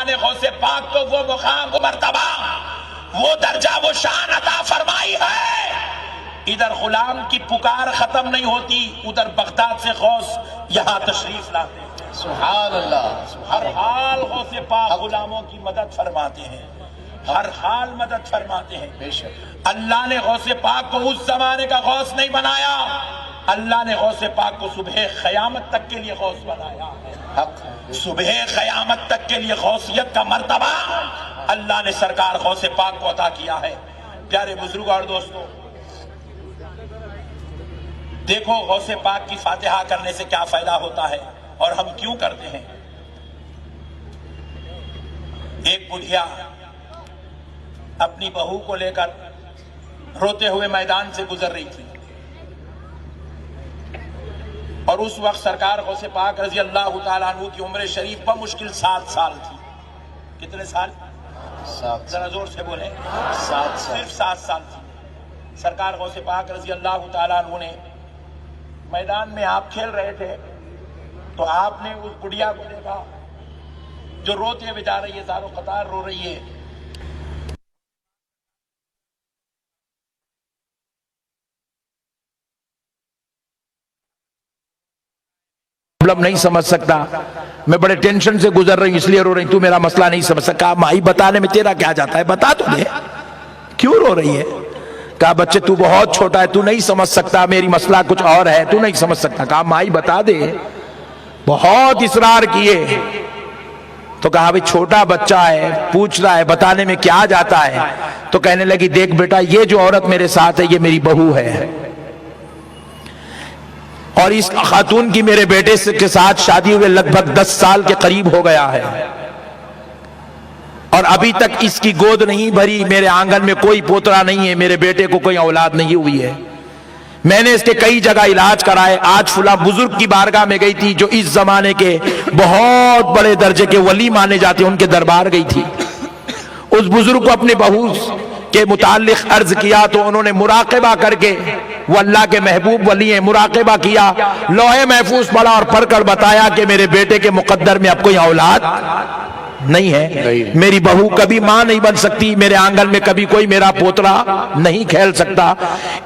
अल्लाह ने गौसे पाक को वो मुकाम, वो मर्तबा, वो दर्जा, वो शान अता फरमाई है। इधर गुलाम की पुकार खत्म नहीं होती, उधर बगदाद से गौस यहाँ तशरीफ लाते हैं। सुभान अल्लाह। हर हाल गौसे पाक गुलामों की मदद फरमाते हैं, हर हाल मदद फरमाते हैं। बेशक अल्लाह ने गौसे पाक को उस जमाने का गौस नहीं बनाया, अल्लाह ने गौसे पाक को सुबह क़यामत तक के लिए गौस बनाया। सुबह क़यामत तक के लिए गौसियत का मर्तबा अल्लाह ने सरकार गौसे पाक को अता किया है। प्यारे बुजुर्ग और दोस्तों, देखो गौसे पाक की फातिहा करने से क्या फायदा होता है और हम क्यों करते हैं। एक बुढ़िया अपनी बहू को लेकर रोते हुए मैदान से गुजर रही थी और उस वक्त सरकार गौसे पाक रजी अल्लाह तआला अन्हु की उम्र शरीफ पर मुश्किल 7 साल थी। कितने साल? 7। जरा जोर से बोले। 7 साल। सिर्फ 7 साल थी। सरकार गौसे पाक रजी अल्लाह तआला अन्हु ने मैदान में आप खेल रहे थे तो आपने उस गुड़िया को देखा जो रोते हुए जा रही है, ज़ारो कतार रो रही है। प्रॉब्लम नहीं समझ सकता, मैं बड़े टेंशन से गुजर रही हूं इसलिए रो रही, तू मेरा मसला नहीं समझ सका। माई बताने में तेरा क्या जाता है, बता तो दे क्यों रो रही है। कहा बच्चे तू बहुत छोटा है, तू नहीं समझ सकता, मेरी मसला कुछ और है, तू नहीं समझ सकता। कहा माई बता दे। बहुत इसरार किए तो कहा भाई छोटा बच्चा है, पूछ रहा है, बताने में क्या जाता है। तो कहने लगी देख बेटा, ये जो औरत मेरे साथ है ये मेरी बहू है और इस खातून की मेरे बेटे के साथ शादी हुए लगभग 10 साल के करीब हो गया है और अभी तक इसकी गोद नहीं भरी, मेरे आंगन में कोई पोतरा नहीं है, मेरे बेटे को कोई औलाद नहीं हुई है। मैंने इसके कई जगह इलाज कराए। आज फुला बुजुर्ग की बारगाह में गई थी जो इस जमाने के बहुत बड़े दर्जे के वली माने जाते हैं, उनके दरबार गई थी। उस बुजुर्ग को अपने बहू के मुताल्लिक अर्ज किया तो उन्होंने मुराक़बा करके, वो अल्लाह के महबूब वली हैं, मुराक़बा किया, लौहे महफूज पढ़ा और पढ़कर बताया कि मेरे बेटे के मुकद्दर में अब कोई औलाद नहीं है, मेरी बहू कभी मां नहीं बन सकती, मेरे आंगन में कभी कोई मेरा पोतरा नहीं खेल सकता।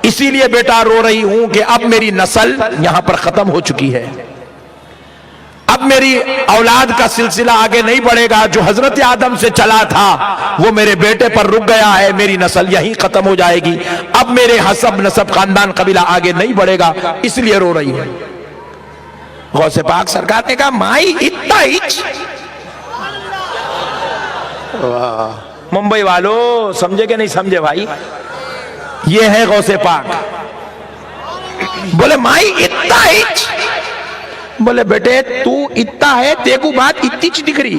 इसीलिए बेटा रो रही हूं कि अब मेरी नस्ल यहां पर खत्म हो चुकी है, अब मेरी औलाद का सिलसिला आगे नहीं बढ़ेगा। जो हजरत आदम से चला था वो मेरे बेटे पर रुक गया है, मेरी नस्ल यहीं खत्म हो जाएगी, अब मेरे हसब नसब खानदान कबीला आगे नहीं बढ़ेगा, इसलिए रो रही है। गौसे पाक सरकार ने कहा माई इतना ही। मुंबई वालों समझे कि नहीं समझे भाई, ये है गौसे पाक। बोले माई इतना ही। बोले बेटे तू इतना है, तेको बात इतनी च दिख रही।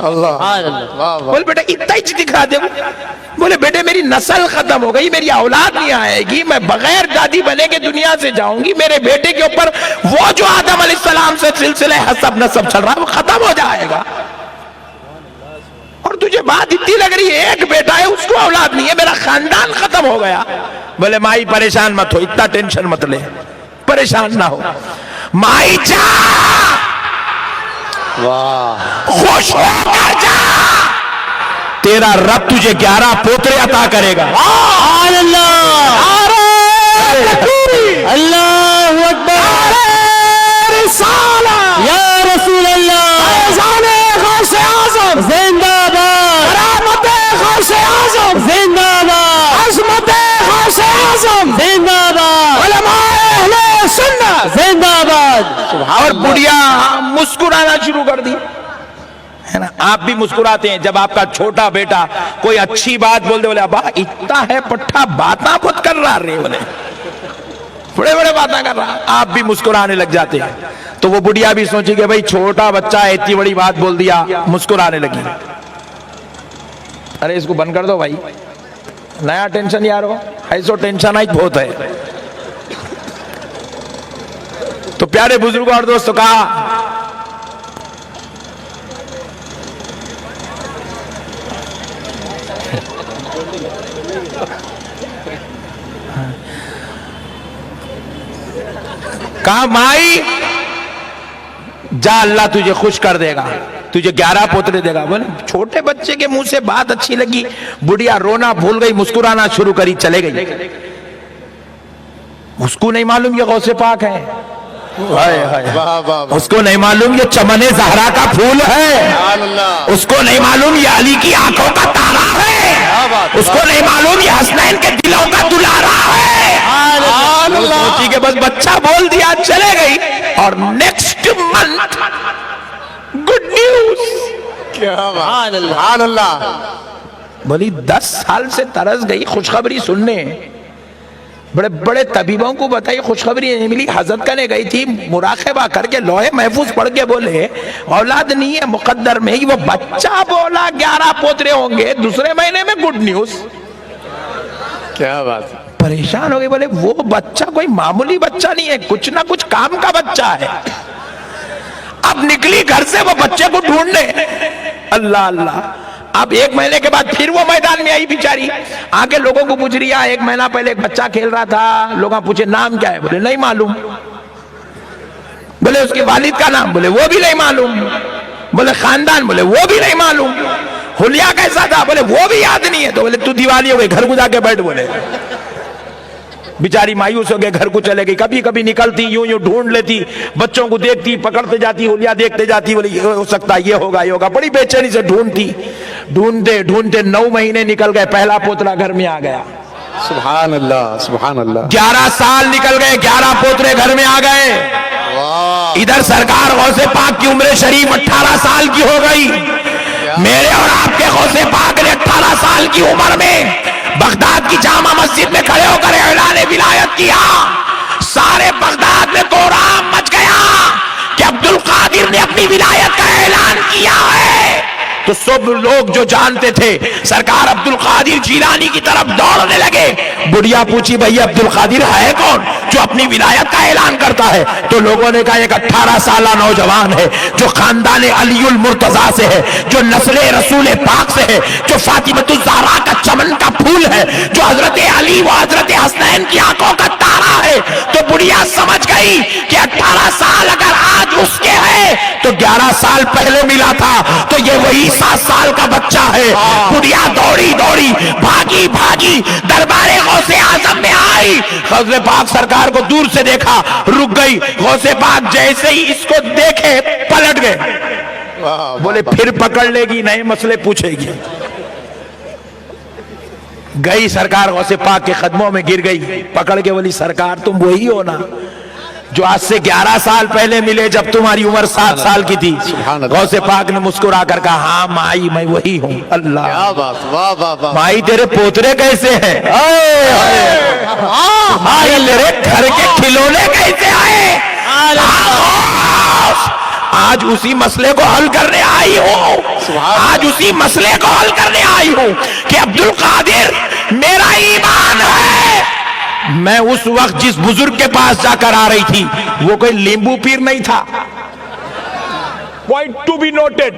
अल्लाह। बोले बेटे इतना ही दिखा दे। बोले बेटे मेरी नस्ल खत्म हो गई, मेरी औलाद नहीं आएगी, मैं बगैर दादी बने के दुनिया से जाऊंगी, मेरे बेटे के ऊपर वो जो आदम अलैहिस्सलाम से सिलसिले हसब नसब चल रहा है वो खत्म हो जाएगा। और तुझे बात इतनी लग रही है, एक बेटा है उसको औलाद नहीं है, मेरा खानदान खत्म हो गया। बोले माई परेशान मत हो, इतना टेंशन मत ले, परेशान ना हो। माई जा, वाह, खुश होकर जा, तेरा रब तुझे 11 पोतरे अता करेगा। अल्लाहू अकबर, या रसूल अल्लाह, गौसे आज़म जिंदाबाद, करामते गौसे आज़म जिंदाबाद, अज़मते गौसे आज़म जिंदाबाद, उलमाए अहले सुन्नत जिंदाबाद। और बुढ़िया मुस्कुराना शुरू कर दी, है ना। आप भी मुस्कुराते हैं जब आपका छोटा बेटा कोई अच्छी बात बोल दे, बोले अब्बा इतना है पट्टा, बाता मत कर रहा रे, बोले बड़े बड़े बातें कर रहा, आप भी मुस्कुराने लग जाते हैं। तो वो बुढ़िया भी सोची कि भाई छोटा बच्चा है, इतनी बड़ी बात बोल दिया, मुस्कुराने लगी। अरे इसको बंद कर दो भाई, नया टेंशन यार हो, ऐसो टेंशन आई बहुत है। तो प्यारे बुजुर्गों और दोस्तों कहा माई जा, अल्लाह तुझे खुश कर देगा, तुझे 11 पोतरे देगा। बोले छोटे बच्चे के मुंह से बात अच्छी लगी, बुढ़िया रोना भूल गई, मुस्कुराना शुरू करी, चले गई। उसको नहीं मालूम ये गौसे पाक है, उसको नहीं मालूम ये चमने ज़हरा का फूल है, उसको नहीं मालूम ये अली की आंखों का तारा है, उसको नहीं मालूम ये हसनैन के दिलों का दुलारा है। सोची के बस बच्चा बोल दिया, चले गई। और नेक्स्ट मंथ गुड न्यूज। क्या बोली 10 साल से तरस गई खुशखबरी सुनने, बड़े बड़े तबीबों को बताई, खुशखबरी नहीं मिली। हजरत कने गई थी, मुराकबा करके लोहे महफूज पढ़ के बोले औलाद नहीं है मुकद्दर में ही। वो बच्चा बोला 11 पोतरे होंगे, दूसरे महीने में गुड न्यूज। क्या बात है। परेशान हो गए, बोले वो बच्चा कोई मामूली बच्चा नहीं है, कुछ ना कुछ काम का बच्चा है। अब निकली घर से वो बच्चे को ढूंढने, अल्लाह अल्लाह। अब 1 महीने के बाद फिर वो मैदान में आई बेचारी, आके लोगों को पूछ रही है 1 महीना पहले एक बच्चा खेल रहा था, लोग पूछे नाम क्या है, बोले नहीं मालूम। बोले उसके वालिद का नाम, बोले वो भी नहीं मालूम। बोले खानदान, बोले वो भी नहीं मालूम। हुलिया कैसा था, बोले वो भी याद नहीं है। तो बोले तू दिवाली हो गई, घर को जाके बैठ। बोले बेचारी मायूस हो गए, घर को चले गई। कभी कभी निकलती यूं यूं ढूंढ लेती, बच्चों को देखती, पकड़ते जाती, हुलिया देखते जाती, बोले ये हो सकता है, ये होगा, ये होगा। बड़ी बेचैनी से ढूंढती, ढूंढते ढूंढते 9 महीने निकल गए, पहला पोतरा घर में आ गया। सुभान अल्लाह, सुभान अल्लाह। 11 साल निकल गए, 11 पोतरे घर में आ गए। इधर सरकार गौसे पाक की उम्र शरीफ 18 साल की हो गई। मेरे और आपके गौसे पाक ने 18 साल की उम्र में बगदाद की जामा मस्जिद में खड़े होकर ऐलान विलायत किया। सारे बगदाद में कोहराम मच गया कि अब्दुल कादिर ने अपनी विलायत का ऐलान किया है। तो सब लोग जो जानते थे सरकार अब्दुल कादिर जीलानी की तरफ दौड़ने लगे। बुढ़िया पूछी भैया अब्दुल कादिर है कौन जो अपनी विलायत का ऐलान करता है? तो लोगों ने कहा एक 18 साल नौजवान है जो खानदान अलीउल मुर्तजा से है, जो नस्ले रसूल पाक से है, जो फातिमतुल ज़हरा का चमन का फूल है, जो हजरत अली व हजरत हसनैन की आंखों का तारा है। तो बुढ़िया समझ गई कि 18 साल अगर आज उसके है तो 11 साल पहले मिला था, तो ये वही 7 साल का बच्चा है। बुढ़िया दौड़ी दौड़ी भागी भागी दरबारे गौसे आजम में आई। गौसे पाक सरकार को दूर से देखा, रुक गई। गौसे पाक जैसे ही इसको देखे पलट गए, बोले फिर पकड़ लेगी, नए मसले पूछेगी। गई सरकार गौसे पाक के कदमों में गिर गई, पकड़ के बोली सरकार तुम वही हो ना जो आज से 11 साल पहले मिले जब तुम्हारी उम्र 7 साल की थी? गौसे पाक ने मुस्कुरा कर कहा हाँ माई मैं वही हूँ। अल्लाह क्या बात, वाह वाह वाह। माई तेरे पोतरे कैसे हैं? माई तेरे घर के खिलौने कैसे आए? आज उसी मसले को हल करने आई हूँ, आज उसी मसले को हल करने आई हूँ कि अब्दुल कादिर मेरा ईमान है। मैं उस वक्त जिस बुजुर्ग के पास जाकर आ रही थी वो कोई लींबू पीर नहीं था। Point to be noted.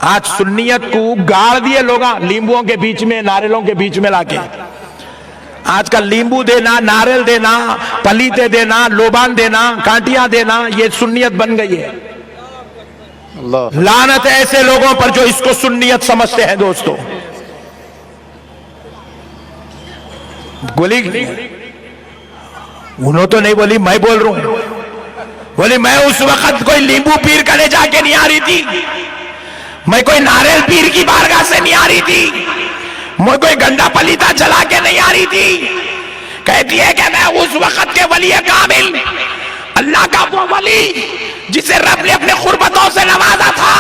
आज सुन्नियत को गाड़ दिए लोग लींबुओं के बीच में, नारियलों के बीच में लाके। आजकल लींबू देना, नारियल देना, पलीते देना, लोबान देना, कांटियां देना, ये सुन्नियत बन गई है। लानत है ऐसे लोगों पर जो इसको सुन्नियत समझते हैं। दोस्तों बोली उन्होंने तो नहीं बोली, मैं बोल रहा हूं। बोली मैं उस वक्त कोई लींबू पीर करने जाके नहीं आ रही थी, मैं कोई नारियल पीर की बारगाह से नहीं आ रही थी, मैं कोई गंडा पलीता चला के नहीं आ रही थी। कहती है कि मैं उस वक्त के वली कामिल, अल्लाह का वो वली जिसे रब ने अपने खुरबतों से नवाजा था,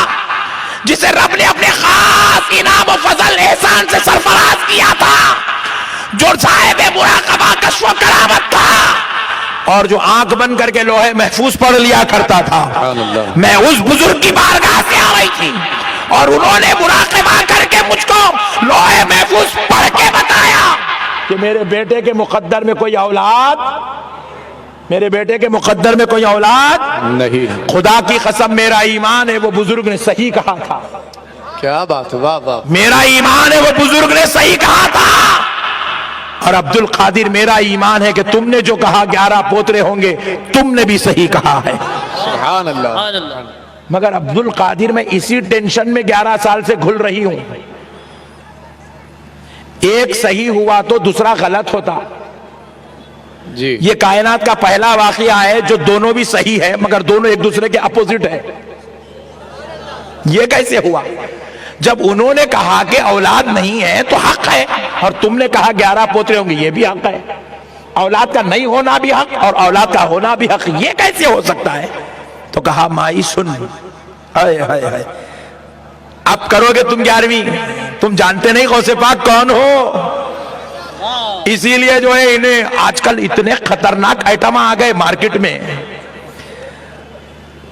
जिसे रब ने अपने खास इनाम और फजल एहसान से सरफराज किया था, जो साहिब मुराकबा कश्फ व करामत था और जो आंख बंद करके लोहे महफूज पढ़ लिया करता था। मैं उस बुजुर्ग की बारगाह से आ रही थी और उन्होंने मुराकबा करके मुझको लोहे महफूज पढ़ के बताया कि मेरे बेटे के मुकद्दर में कोई औलाद, मेरे बेटे के मुकद्दर में कोई औलाद नहीं। खुदा की कसम मेरा ईमान है वो बुजुर्ग ने सही कहा था। क्या बात, वाह वाह। मेरा ईमान है वो बुजुर्ग ने सही कहा था। और अब्दुल कादिर मेरा ईमान है कि तुमने जो कहा 11 पोतरे होंगे, तुमने भी सही कहा है। सुभान अल्लाह। मगर अब्दुल कादिर मैं इसी टेंशन में 11 साल से घुल रही हूं। एक सही हुआ तो दूसरा गलत होता। जी ये कायनात का पहला वाकया है जो दोनों भी सही है मगर दोनों एक दूसरे के अपोजिट है। ये कैसे हुआ? जब उन्होंने कहा कि औलाद नहीं है तो हक है, और तुमने कहा 11 पोते होंगे, ये भी हक है। औलाद का नहीं होना भी हक और औलाद का होना भी हक, ये कैसे हो सकता है? तो कहा माई सुन, हाय हाय हाय, अब करोगे तुम 11वीं। तुम जानते नहीं गौसे पाक कौन हो, इसीलिए जो है इन्हें आजकल इतने खतरनाक आइटम आ गए मार्केट में।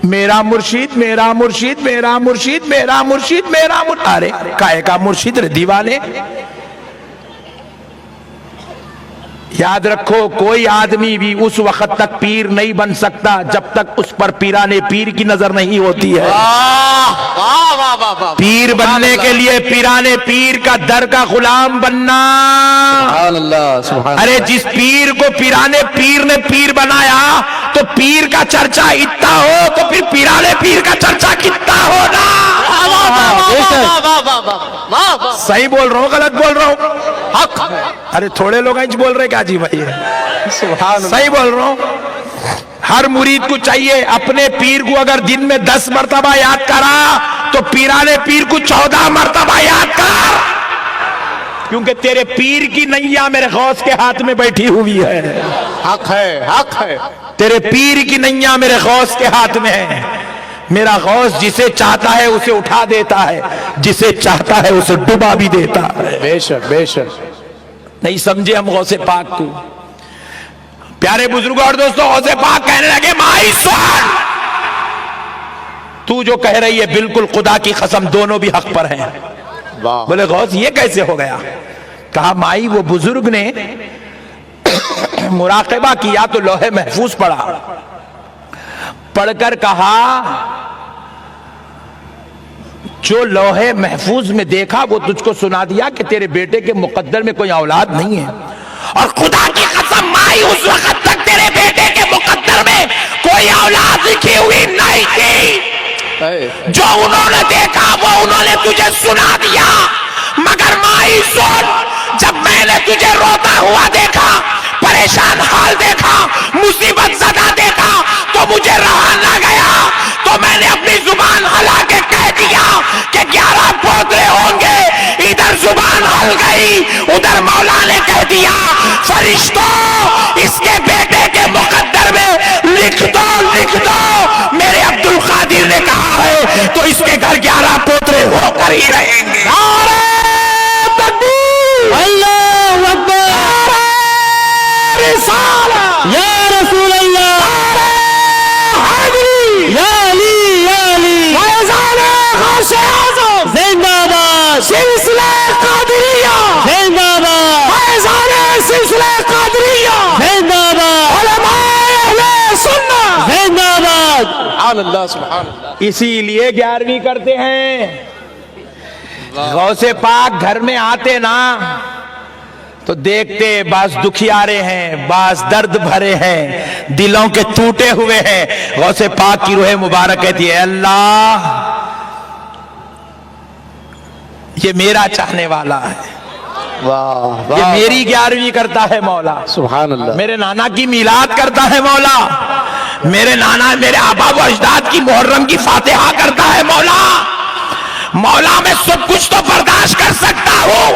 मेरा मुर्शिद मेरा मुर्शिद मेरा मुर्शिद मेरा मुर्शिद मेरा मुर्शिद। अरे काहे का मुर्शिद रे दीवाने। याद रखो, कोई आदमी भी उस वक्त तक पीर नहीं बन सकता जब तक उस पर पीराने पीर की नजर नहीं होती है। वाह वाह वाह वाह। पीर बनने के लिए पीराने पीर का दर का गुलाम बनना। सुभान अल्लाह, सुभान अरे जिस पीर को पीराने पीर ने पीर बनाया तो पीर का चर्चा इतना हो तो फिर पीराने पीर का चर्चा कितना होना। सही बोल रहा हूँ गलत बोल रहा हूँ? हक। अरे थोड़े लोग इंच बोल रहे क्या जी भाई? सुभान सही बोल रहा हूँ। हर मुरीद को चाहिए अपने पीर को अगर दिन में 10 मरतबा याद करा तो पीराने पीर को 14 मरतबा याद कर, क्योंकि तेरे पीर की नैया मेरे गौस के हाथ में बैठी हुई है। हक है, हक है। तेरे पीर की नैया मेरे गौस के हाथ में है। मेरा गौस जिसे चाहता है उसे उठा देता है, जिसे चाहता है उसे डुबा भी देता है। बेशक बेशक। नहीं समझे हम गौसे पाक को? प्यारे बुजुर्गों और दोस्तों, गौसे पाक कहने लगे माई सुन, तू जो कह रही है बिल्कुल खुदा की कसम दोनों भी हक पर हैं। वाह। बोले गौस ये कैसे हो गया? कहा माई वो बुजुर्ग ने मुराकबा किया तो लोहे महफूज पढ़ा, पढ़कर कहा जो लोहे महफूज में देखा वो तुझको सुना दिया कि तेरे बेटे के मुकद्दर में कोई औलाद नहीं है। और खुदा की कसम माई उस वक्त तक तेरे बेटे के मुकद्दर में कोई औलाद लिखी हुई नहीं थी। जो उन्होंने देखा वो उन्होंने तुझे सुना दिया। मगर माई सुन, जब मैंने तुझे रोता हुआ देखा, परेशान हाल देखा, मुसीबत ज़दा देखा तो मुझे रहा ना गया, तो मैंने अपनी जुबान हला के कह दिया कि 11 पोते होंगे। इधर जुबान हल गई, उधर मौला ने कह दिया फरिश्तों इसके बेटे के मुकद्दर में लिख दो, लिख दो। मेरे अब्दुल कादिर ने कहा है तो इसके घर 11 पोते होकर ही रहेंगे। अल्लाहू अकबर, या रसूल अल्लाह, या अली, या अली, जिंदाबाद, सिलसिला कादरिया जिंदाबाद, सिलसिला कादरिया जिंदाबाद, उलमाए अहले सुन्नत जिंदाबाद। सुभान अल्लाह, सुभान अल्लाह। इसीलिए 11वीं करते हैं। गौसे पाक घर में आते ना तो देखते बास दुखियारे हैं, बास दर्द भरे हैं, दिलों के टूटे हुए हैं। गौसे पाक की रूह मुबारक कहती है अल्लाह ये मेरा चाहने वाला है, वाह ये वाह। मेरी 11वीं करता है मौला, सुभान अल्लाह। मेरे नाना की मिलाद करता है मौला, मेरे नाना मेरे आबा व अजदाद की मुहर्रम की फातिहा करता है मौला। मौला मैं सब कुछ तो बर्दाश्त कर सकता हूं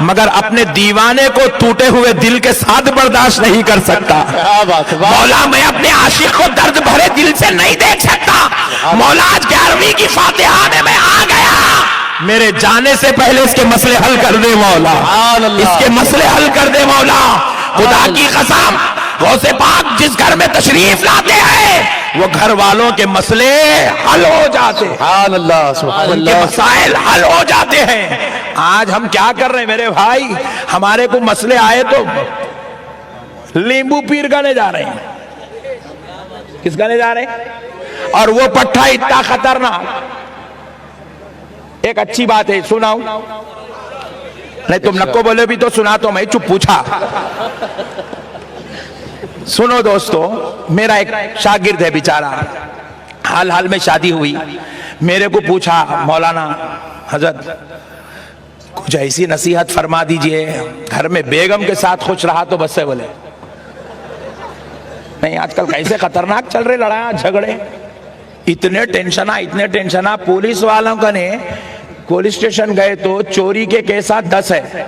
मगर अपने दीवाने को टूटे हुए दिल के साथ बर्दाश्त नहीं कर सकता। क्या बात है, वाह। मौला मैं अपने आशिक को दर्द भरे दिल से नहीं देख सकता। मौला आज 11वीं की फातिहा में मैं आ गया, मेरे जाने से पहले इसके मसले हल कर दे मौला, सुभान अल्लाह। इसके मसले हल कर दे मौला। खुदा की कसम गौसे पाक जिस घर में तशरीफ लाते हैं वो घर वालों के मसले हल हो जाते हैं, सुभान अल्लाह, सुभान उनके अल्लाह। मसाइल हल हो जाते हैं। आज हम क्या कर रहे हैं मेरे भाई, हमारे को मसले आए तो नींबू पीर गाने जा रहे हैं। किस गाने जा रहे हैं? और वो पट्टा इतना खतरनाक। एक अच्छी बात है, सुनाऊं? नहीं तुम नको बोले भी तो सुना, तो मैं चुप पूछा। सुनो दोस्तों, मेरा एक शागिर्द है बेचारा, हाल में शादी हुई, मेरे को पूछा मौलाना हजरत कुछ ऐसी नसीहत फरमा दीजिए, घर में बेगम के साथ खुश रहा तो बस से बोले नहीं। आजकल कैसे खतरनाक चल रहे लड़ाई झगड़े, इतने टेंशन। पुलिस वालों का ने पुलिस स्टेशन गए तो चोरी के केसात 10 है,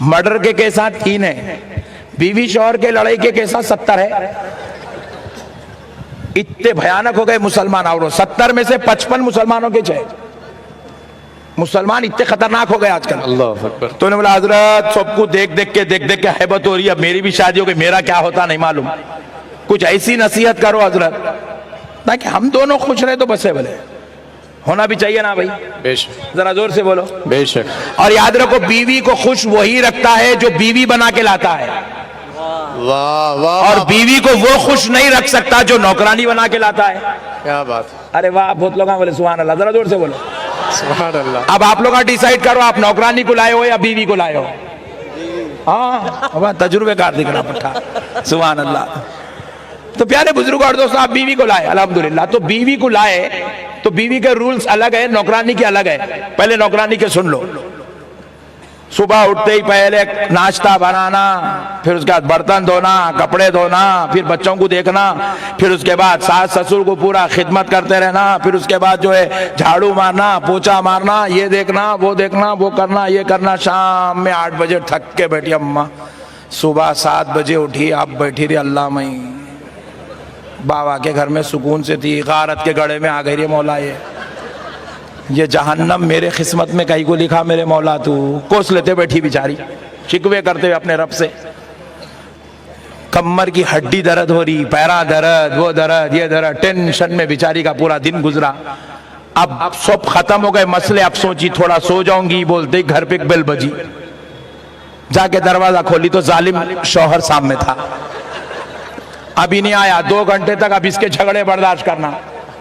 मर्डर के केसात 3 है, बीवी शौहर के लड़ाई के केसात 70 है। इतने भयानक हो गए मुसलमान। और 70 में से 55 मुसलमानों के थे। मुसलमान इतने खतरनाक हो गए आजकल। अल्लाह अकबर। तो ने बोला हजरत सबको देख देख के हैबत हो रही है, अब मेरी भी शादी हो गई, मेरा क्या होता नहीं मालूम, कुछ ऐसी नसीहत करो हजरत ताकि हम दोनों खुश रहे तो बस है बोले। होना भी चाहिए ना भाई, बेशक, जरा जोर से बोलो। बेशक। और याद रखो बीवी को खुश वही रखता है जो बीवी बना के लाता है, वाह वाह। और बीवी को वो खुश नहीं रख सकता जो नौकरानी बना के लाता है। क्या बात, अरे वाह, बहुत लोग बोले सुभान अल्लाह, जरा जोर से बोलो सुभान अल्लाह। अब आप लोग डिसाइड करो, आप नौकरानी को लाए हो या बीवी को लाए हो। हाँ तजुर्बेकार दिख रहा पट्टा, सुभान अल्लाह। तो प्यारे बुजुर्ग और दोस्तों, आप बीवी को लाए अल्हम्दुलिल्लाह। तो बीवी को लाए तो बीवी के रूल्स अलग है, नौकरानी के अलग है। पहले नौकरानी के सुन लो। सुबह उठते ही पहले नाश्ता बनाना, फिर उसके बाद बर्तन धोना, कपड़े धोना, फिर बच्चों को देखना, फिर उसके बाद सास ससुर को पूरा खिदमत करते रहना, फिर उसके बाद जो है झाड़ू मारना, पोछा मारना, ये देखना, वो करना, ये करना। शाम में 8 बजे थक के बैठी अम्मा, सुबह 7 बजे उठी, अब बैठी रही अल्लाह मई। बाबा के घर में सुकून से थी, गारत के गड़े में आ गई रे मौला, ये जहन्नम मेरे किस्मत में कहीं को लिखा मेरे मौला, तू कोस लेते बैठी बेचारी, शिकवे करते हुए अपने रब से। कमर की हड्डी दर्द हो रही, पैरा दर्द, वो दर्द, ये दर्द, टेंशन में बेचारी का पूरा दिन गुजरा। अब सब खत्म हो गए मसले, अब सोची थोड़ा सो जाऊंगी, बोलते घर पे एक बेल बजी। जाके दरवाजा खोली तो जालिम शौहर सामने था, अभी नहीं आया। 2 घंटे तक अब इसके झगड़े बर्दाश्त करना,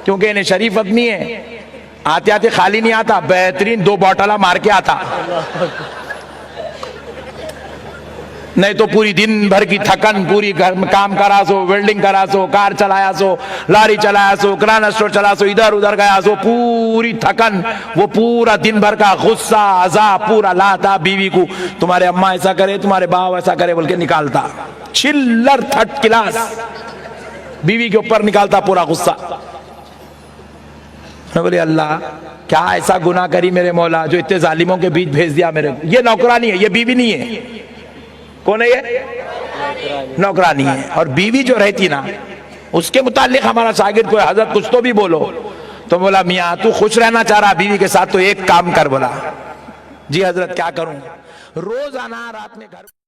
क्योंकि इन्हें शरीफत नहीं है, आते आते खाली नहीं आता, बेहतरीन 2 बॉटला मार के आता, नहीं तो पूरी दिन भर की थकन, पूरी घर में काम करा सो, वेल्डिंग करा सो, कार चलाया सो, लारी चलाया सो, किराना स्टोर चला सो, इधर उधर गया सो, पूरी थकन, वो पूरा दिन भर का गुस्सा अज़ाब पूरा लाता बीवी को। तुम्हारे अम्मा ऐसा करे, तुम्हारे बाप ऐसा करे बोल के निकालता, चिल्लर 3rd क्लास बीवी के ऊपर निकालता पूरा गुस्सा। मैं बोले अल्लाह क्या ऐसा गुनाह करी मेरे मौला जो इतने जालिमों के बीच भेज दिया मेरे को। ये नौकरानी है, ये बीवी नहीं है। कौन है ये? नौकरानी है। और बीवी जो रहती ना, उसके मुतालिक हमारा शागिर्द कोई हजरत कुछ तो भी बोलो, तो बोला मियाँ तू खुश रहना चाह रहा बीवी के साथ तो एक काम कर। बोला जी हजरत क्या करूं? रोजाना रात में घर